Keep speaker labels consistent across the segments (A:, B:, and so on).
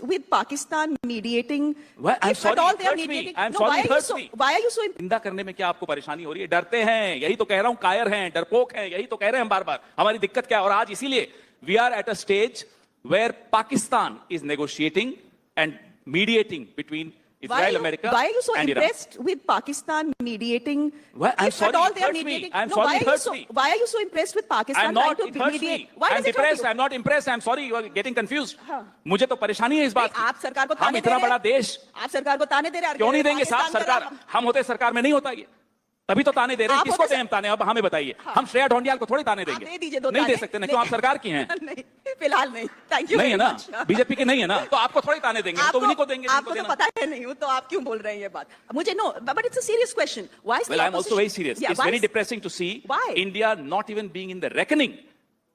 A: with Pakistan mediating?
B: Well, I'm
A: if
B: sorry,
A: at all
B: it
A: they are
B: hurts me.
A: mediating,
B: I'm
A: no,
B: sorry, it hurts me.
A: why are you so?
B: निंदा करने में क्या आपको परेशानी हो रही है? डरते हैं, यही तो कह रहा हूं, कायर हैं, डरपोक हैं, यही तो कह रहे हैं हम बार-बार। हमारी दिक्कत क्या है? और आज इसीलिए we are at a stage where Pakistan is negotiating and mediating between Israel, America,
A: why are you so
B: and
A: impressed
B: Iran.
A: with Pakistan mediating?
B: Well, I'm
A: if
B: sorry,
A: at all
B: it
A: they are
B: hurts me.
A: mediating,
B: I'm
A: no,
B: sorry,
A: why
B: it
A: are you
B: hurts
A: so?
B: me.
A: Why are you so impressed with Pakistan
B: I'm not,
A: trying
B: it
A: to
B: hurts
A: mediate?
B: me.
A: Why
B: I'm
A: does it hurt
B: depressed,
A: you?
B: I'm not impressed, I'm sorry, you are getting confused. मुझे तो परेशानी है इस बात की।
A: आप सरकार को
B: हम
A: ताने दे
B: इतना
A: रहे
B: बड़ा
A: हैं।
B: देश
A: आप सरकार को ताने दे रहे हैं।
B: क्यों नहीं देंगे साहब?
A: पाकिस्तान
B: सरकार, हम होते सरकार में नहीं होता ये, तभी तो ताने दे रहे हैं।
A: आप
B: किसको
A: होते
B: दें हम ताने? अब हमें बताइए। हम श्रेया ढोंडियाल को थोड़ी ताने देंगे?
A: दे दीजिए दो
B: नहीं
A: ताने।
B: दे सकते ना, क्यों? आप सरकार की हैं?
A: नहीं, फिलहाल नहीं। Thank you.
B: नहीं है ना, बीजेपी की नहीं है ना, तो आपको थोड़ी ताने देंगे, तो उन्हीं को देंगे।
A: आपको तो पता है नहीं हूं, तो आप क्यों बोल रहे हैं ये बात? मुझे no, but it's a serious question. Why is the
B: Well, I'm also very
A: opposition-
B: serious.
A: Yeah,
B: It's
A: why
B: very
A: is-
B: depressing to see
A: Why?
B: India not even being in the reckoning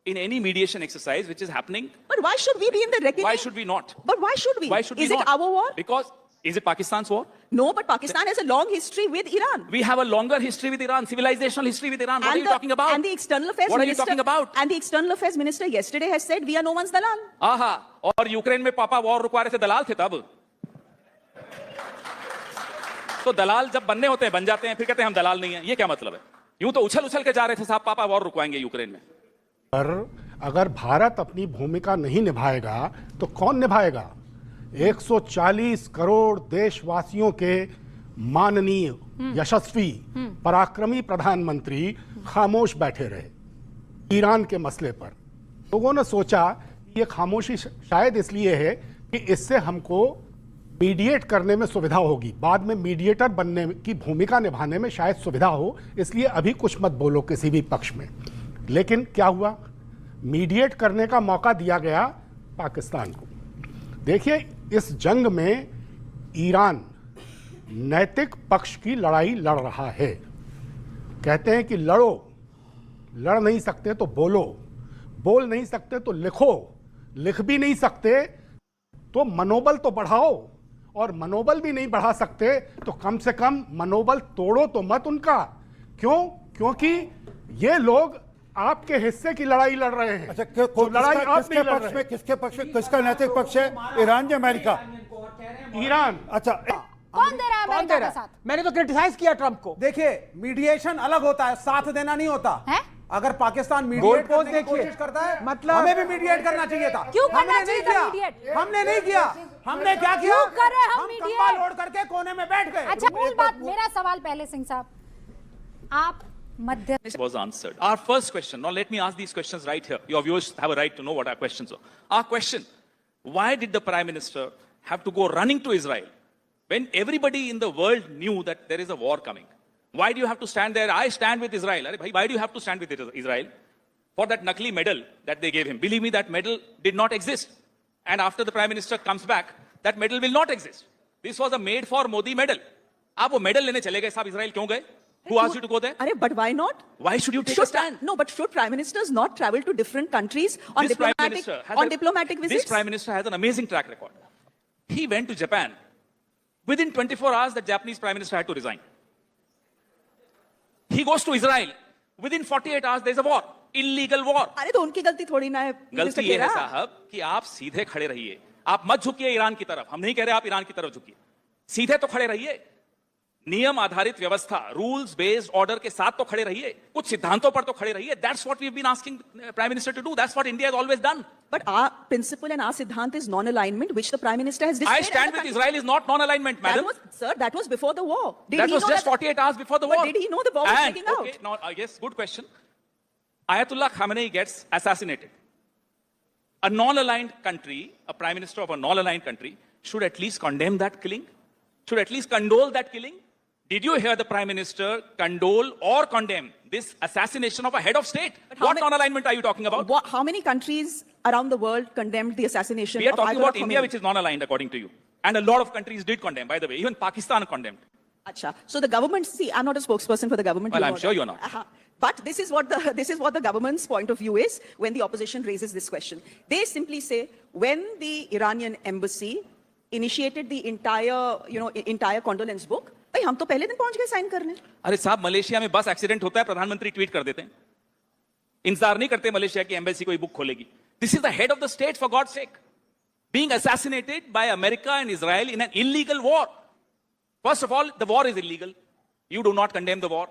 B: in any mediation exercise which is happening.
A: But why should we be in the reckoning?
B: Why should we not?
A: But why should we?
B: Why should we
A: is
B: not?
A: it our war?
B: Because, is it Pakistan's war?
A: No, but Pakistan has a long history with Iran.
B: We have a longer history with Iran, civilizational history with Iran. What are you talking about?
A: And the external affairs
B: What are you
A: minister,
B: talking about?
A: And the external affairs minister yesterday has said we are no one's dalal.
B: आहा, और Ukraine में पापा war रुकवा रहे थे, दलाल थे तब। तो दलाल जब बनने होते हैं बन जाते हैं, फिर कहते हैं हम दलाल नहीं हैं। ये क्या मतलब है? यूं तो उछल उछल के जा रहे थे साहब, पापा वॉर रुकवाएंगे यूक्रेन में।
C: अगर भारत अपनी भूमिका नहीं निभाएगा तो कौन निभाएगा? 140 करोड़ देशवासियों के माननीय, यशस्वी, पराक्रमी प्रधानमंत्री खामोश बैठे रहे ईरान के मसले पर। लोगों ने सोचा ये खामोशी शायद इसलिए है कि इससे हमको मीडिएट करने में सुविधा होगी, बाद में मीडिएटर बनने की भूमिका निभाने में शायद सुविधा हो, इसलिए अभी कुछ मत बोलो किसी भी पक्ष में। लेकिन क्या हुआ? मीडिएट करने का मौका दिया गया पाकिस्तान को। देखिए, इस जंग में ईरान नैतिक पक्ष की लड़ाई लड़ रहा है। कहते हैं कि लड़ो, लड़ नहीं सकते तो बोलो, बोल नहीं सकते तो लिखो, लिख भी नहीं सकते तो मनोबल तो बढ़ाओ, और मनोबल भी नहीं बढ़ा सकते तो कम से कम मनोबल तोड़ो तो मत उनका। क्यों? क्योंकि ये लोग आपके हिस्से की लड़ाई लड़ रहे हैं।
D: अच्छा,
C: लड़ाई आप नहीं लड़
D: पक्ष
C: रहे।
D: में, किसके पक्ष में, किसका नैतिक पक्ष है? ईरान या अमेरिका?
C: ईरान।
D: अच्छा,
E: कौन दे रहा है अमेरिका का साथ?
F: मैंने तो क्रिटिसाइज किया ट्रंप को।
G: देखिए, मीडिएशन अलग होता है, साथ देना नहीं होता
E: है?
G: अगर पाकिस्तान मीडिएट करने की
F: देखिए,
G: कोशिश करता है,
F: मतलब
G: हमें भी मीडिएट करना चाहिए था।
E: क्यों करना
G: हमने
E: चाहिए
G: नहीं
E: था
G: किया।
E: mediate?
G: हमने नहीं किया। हमने क्या किया?
E: क्यों कर रहे हैं हम
G: कंबल
E: mediate?
G: ओढ़ करके कोने में बैठ गए।
E: अच्छा, मूल बात, मेरा सवाल पहले सिंह साहब, आप मध्य
B: Was answered. Our first question, now let me ask these questions right here. Your viewers have a right to know what our questions are. Our question, why did the Prime Minister have to go running to Israel when everybody in the world knew that there is a war coming? Why do you have to stand there? I stand with Israel. Arey bhai, why do you have to stand with Israel? For that Nakli medal that they gave him. Believe me, that medal did not exist. And after the Prime Minister comes back, that medal will not exist. This was a made for Modi medal. आप वो medal लेने चले गए साहब Israel, क्यों गए? Who asked you to go there?
A: Arey, but why not?
B: Why should you take a stand?
A: No, but should prime ministers not travel to different countries on
B: This Prime
A: diplomatic
B: Minister has
A: diplomatic visits?
B: This Prime Minister has an amazing track record. He went to Japan. Within 24 hours, the Japanese Prime Minister had to resign. He goes to Israel. Within 48 hours, there's a war. Illegal war.
A: अरे तो उनकी गलती थोड़ी ना है।
B: गलती ये है साहब कि आप सीधे खड़े रहिए, आप मत झुकिए ईरान की तरफ। हम नहीं कह रहे आप ईरान की तरफ झुकिए, सीधे तो खड़े रहिए, नियम आधारित व्यवस्था, रूल्स बेस्ड ऑर्डर के साथ तो खड़े रहिए, कुछ सिद्धांतों पर तो खड़े रहिए। That's what we have been asking prime minister to do, that's what India has always done.
A: But our principle and our siddhant is non-alignment, which the prime minister has displayed.
B: I stand with Israel is not non-alignment, madam.
A: That was before the war.
B: That was just 48 hours before the war.
A: But did he know the war was
B: and,
A: breaking out?
B: Okay, now, yes, good question. Ayatollah Khamenei gets assassinated. A non-aligned country, a prime minister of a non-aligned country, should at least condemn that killing, should at least condole that killing. Did you hear the prime minister condole or condemn this assassination of a head of state? What non-alignment are you talking about?
A: How many countries around the world condemned the assassination
B: We are
A: of
B: talking
A: Ayatollah
B: about India,
A: Khomeini?
B: which is non-aligned according to you. And a lot of countries did condemn, by the way. Even Pakistan condemned.
A: Acha. So the government, see, I'm not a spokesperson for the government.
B: Well,
A: you
B: I'm
A: know
B: sure
A: that.
B: you're not.
A: But this is what the government's point of view is when the opposition raises this question. They simply say, when the Iranian embassy initiated the entire condolence book, भाई हम तो पहले दिन पहुंच गए sign करने।
B: अरे साहब, मलेशिया में बस एक्सीडेंट होता है, प्रधानमंत्री ट्वीट कर देते हैं, इंतजार नहीं करते मलेशिया की एम्बेसी कोई बुक खोलेगी। This is the head of the state, for God sake. being assassinated by America and Israel in an illegal war. First of all, the war is illegal. You do not condemn the war.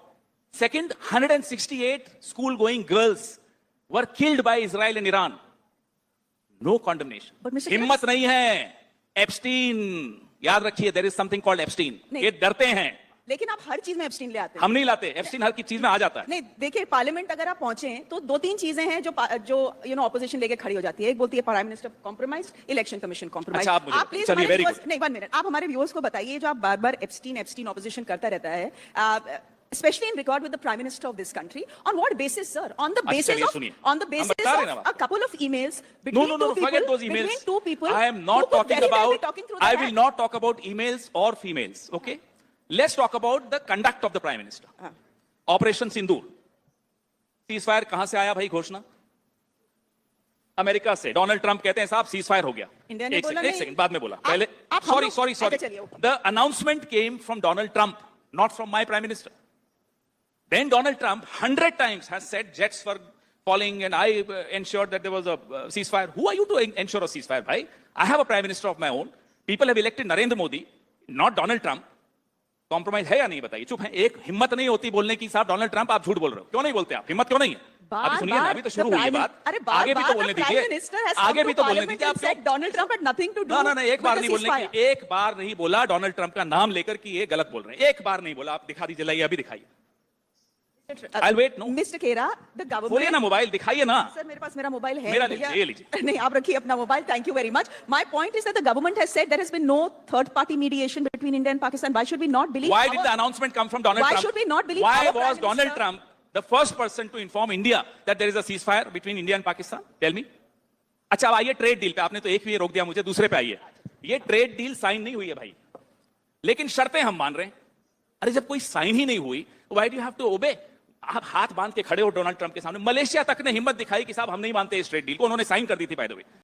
B: Second, 168 school-going girls were killed by Israel and Iran. No condemnation.
A: But Mr.
B: हिम्मत नहीं है. Epstein, याद रखिए, there is something called Epstein.
A: नहीं.
B: ये डरते हैं.
A: लेकिन आप हर चीज में एब्सटीन ले आते हैं
B: हम नहीं लाते. एप्स्टीन हर की चीज में आ जाता है.
A: नहीं देखिए पार्लियामेंट अगर आप पहुंचे हैं तो दो तीन चीजें हैं जो ऑपोजिशन लेके खड़ी हो जाती है. एक बोलती है prime minister compromise, election commission compromise.
B: अच्छा, आप मुझे
A: प्लीज
B: चलिए, very good.
A: नहीं 1 मिनट आप हमारे व्यूअर्स को बताइए जो आप बार बार एब्सटीन ऑपोजिशन करता रहता है, especially in regard with the prime minister of this country, on what basis, sir? On the basis
B: चलिए,
A: of
B: सुनिए.
A: on the
B: हम
A: basis
B: बता रहे हैं
A: of
B: ना
A: a couple of emails
B: No,
A: between
B: no,
A: two
B: no,
A: people,
B: forget those emails.
A: between two people.
B: I am
A: who
B: not
A: could
B: talking
A: very well be
B: about,
A: talking through the
B: I will
A: hat.
B: not talk about emails or females, okay? Let's talk about the conduct of the prime minister. Operation Sindoor. Ceasefire कहां से आया भाई घोषणा? America से. Donald Trump कहते हैं साहब ceasefire हो गया.
A: इंडिया ने
B: एक
A: बोला
B: सेकंड, एक
A: नहीं.
B: सेकंड, बाद में बोला.
A: आप-
B: पहले
A: आप हम
B: सॉरी
A: लोग-
B: सॉरी
A: अच्छा,
B: सॉरी.
A: चलिए.
B: The announcement came from Donald Trump, not from my prime minister. Then Donald Trump 100 times has said jets were falling and I ensured that there was a ceasefire. Who are you to ensure a ceasefire, bhai? I have a prime minister of my own. People have elected Narendra Modi, not Donald Trump. Compromise है या नहीं बताइए. चुप है. एक हिम्मत नहीं होती बोलने की साहब डोनाल्ड ट्रम्प आप झूठ बोल रहे हो. क्यों नहीं बोलते आप? हिम्मत क्यों नहीं है? अभी सुनिए ना, अभी तो शुरू हुई है बात. आगे भी तो बोलने दीजिए. आगे भी तो बोलने दीजिए. आप क्यों?
A: Donald Trump had nothing to do
B: ना ना ना, एक बार
A: with
B: नहीं
A: the
B: बोलने
A: ceasefire.
B: की. एक बार नहीं बोला डोनाल्ड ट्रम्प का नाम लेकर कि ये गलत बोल रहे हैं. एक बार नहीं बोला. आप दिखा दीजिए. लाइए अभी दिखाइए. I'll wait, no?
A: Mr. Kera, the government.
B: बोलिए ना, मोबाइल दिखाइए ना.
A: सर मेरे पास मेरा मोबाइल है.
B: मेरा
A: भैया-
B: लीजिए, ये लीजिए.
A: नहीं आप रखिए अपना mobile. Thank you very much. My point is that the government has said there has been no third party mediation between India and Pakistan. Why should we not believe?
B: Why did the announcement come from Donald
A: Why
B: Trump?
A: should we not believe
B: Why
A: our Prime
B: was Donald
A: Minister?
B: Trump the first person to inform India that there is a ceasefire between India and Pakistan? Tell me. अच्छा, अब आइए trade deal पे. आपने तो एक भी रोक दिया मुझे, दूसरे पे आइए. ये ट्रेड डील साइन नहीं हुई है भाई, लेकिन शर्तें हम मान रहे हैं. अरे जब कोई साइन ही नहीं हुई, why do you have to obey? आप हाथ बांध के खड़े हो डोनाल्ड ट्रंप के सामने. मलेशिया तक ने हिम्मत दिखाई कि साहब हम नहीं मानते इस ट्रेड डील को. उन्होंने साइन कर दी थी बाय द वे.